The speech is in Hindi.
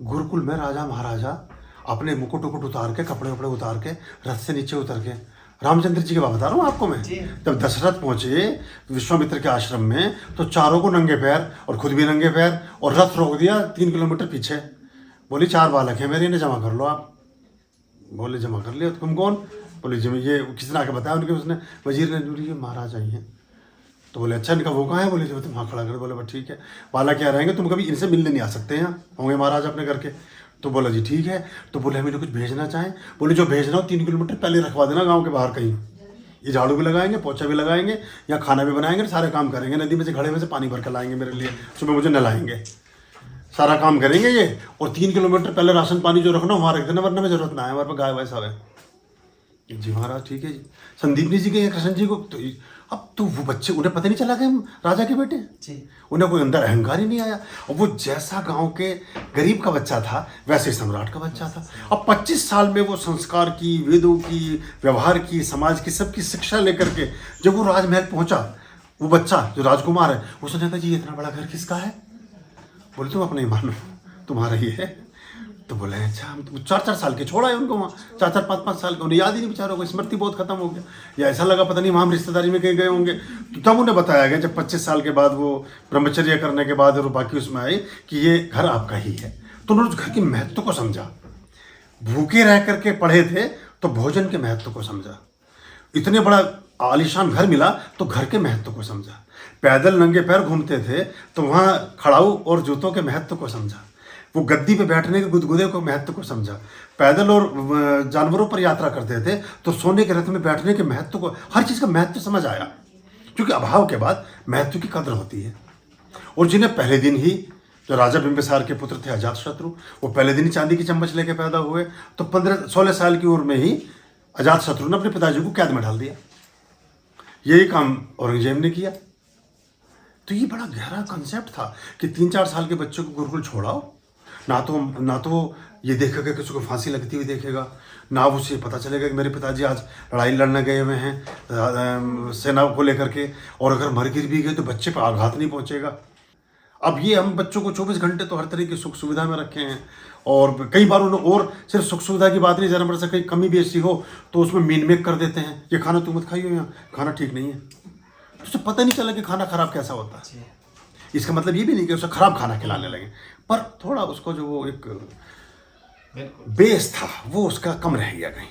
गुरुकुल में राजा महाराजा अपने मुकुट उकुट उतार के, कपड़े वपड़े उतार के, रथ से नीचे उतर के, रामचंद्र जी की बात बता रहा हूँ आपको मैं। जब दशरथ पहुंचे विश्वामित्र के आश्रम में तो चारों को नंगे पैर और खुद भी नंगे पैर, और रथ रोक दिया 3 किलोमीटर पीछे। बोली 4 बालक हैं मेरे, इन्हें जमा कर लो आप। बोले जमा कर लिया। तुम कौन? बोले जी ये किसने आके बताया उनके, उसने वजीर ने, ये महाराज आई हैं। तो बोले अच्छा इनका वो कहाँ है? बोले जो तुम वहाँ खड़ा कर। बोले बस ठीक है, बालक क्या रहेंगे, तुम कभी इनसे मिलने नहीं आ सकते हैं, होंगे महाराज अपने घर के। तो बोला जी ठीक है। तो बोले हम इन्हें कुछ भेजना चाहें? बोले जो भेजना हो 3 किलोमीटर पहले रखवा देना गाँव के बाहर कहीं। ये झाड़ू भी लगाएंगे, पोछा भी लगाएंगे, या खाना भी बनाएंगे, सारे काम करेंगे, नदी में से घड़े में से पानी भर कर लाएंगे मेरे लिए, सुबह मुझे नहलाएंगे, सारा काम करेंगे ये। और 3 किलोमीटर पहले राशन पानी जो रखना वहाँ रख देना, वरना में जरूरत ना है, हमारे पास गाय वाय सब है। जी महाराज ठीक है जी। संदीपनी जी के कृष्ण जी को तो अब तो वो बच्चे, उन्हें पता नहीं चला कि हम राजा के बेटे जी। उन्हें कोई अंदर अहंकार ही नहीं आया। और वो जैसा गांव के गरीब का बच्चा था वैसे सम्राट का बच्चा था। अब 25 साल में वो संस्कार की, वेदों की, व्यवहार की, समाज की, सबकी शिक्षा लेकर के जब वो राजमहल पहुंचा, वो बच्चा जो राजकुमार है, उसने कहा जी इतना बड़ा घर किसका है? बोले तुम अपने ही मानो, तुम्हारा ही है। तो बोले अच्छा, हम तो 4-4 साल के छोड़ा है उनको वहाँ, 4-4, 5-5 साल के, उन्हें याद ही नहीं बेचारों को, स्मृति बहुत खत्म हो गया, या ऐसा लगा पता नहीं वहाँ हम रिश्तेदारी में कहीं गए होंगे। तो तब उन्हें बताया गया जब 25 साल के बाद वो ब्रह्मचर्य करने के बाद और बाकी उसमें आई कि ये घर आपका ही है। तो उन्होंने उस घर के महत्व को समझा। भूखे रह करके पढ़े थे तो भोजन के महत्व को समझा। इतने बड़ा आलीशान घर मिला तो घर के महत्व को समझा। पैदल नंगे पैर घूमते थे तो वहाँ खड़ाऊ और जूतों के महत्व को समझा। वो गद्दी पे बैठने के गुदगुदे को महत्व को समझा। पैदल और जानवरों पर यात्रा करते थे तो सोने के रथ में बैठने के महत्व को, हर चीज़ का महत्व समझ आया। क्योंकि अभाव के बाद महत्व की कद्र होती है। और जिन्हें पहले दिन ही, जो राजा बिंबिसार के पुत्र थे अजातशत्रु, वो पहले दिन ही चांदी की चम्मच लेके पैदा हुए, तो 15-16 साल की उम्र में ही अजातशत्रु ने अपने पिताजी को कैद में डाल दिया। यही काम औरंगजेब ने किया। तो ये बड़ा गहरा कंसेप्ट था कि 3-4 साल के बच्चों को गुरुकुल छोड़ाओ, ना तो ये देखेगा कि उसको फांसी लगती हुई देखेगा, ना उसे पता चलेगा कि मेरे पिताजी आज लड़ाई लड़ने गए हुए हैं सेना को लेकर के, और अगर मर गिर भी गए तो बच्चे पर आघात नहीं पहुंचेगा। अब ये हम बच्चों को 24 घंटे तो हर तरह की सुख सुविधा में रखे हैं, और कई बार उन्हें, और सिर्फ सुख सुविधा की बात नहीं, जरा बड़ा सा कहीं कमी भी ऐसी हो तो उसमें मीन मेक कर देते हैं, ये खाना तुम मत खाइयो, यहाँ खाना ठीक नहीं है। तो उसे पता नहीं चला कि खाना खराब कैसा होता है। इसका मतलब ये भी नहीं कि उसे खराब खाना खिलाने लगे, पर थोड़ा उसको जो वो एक बेस था वो उसका कम रह गया कहीं।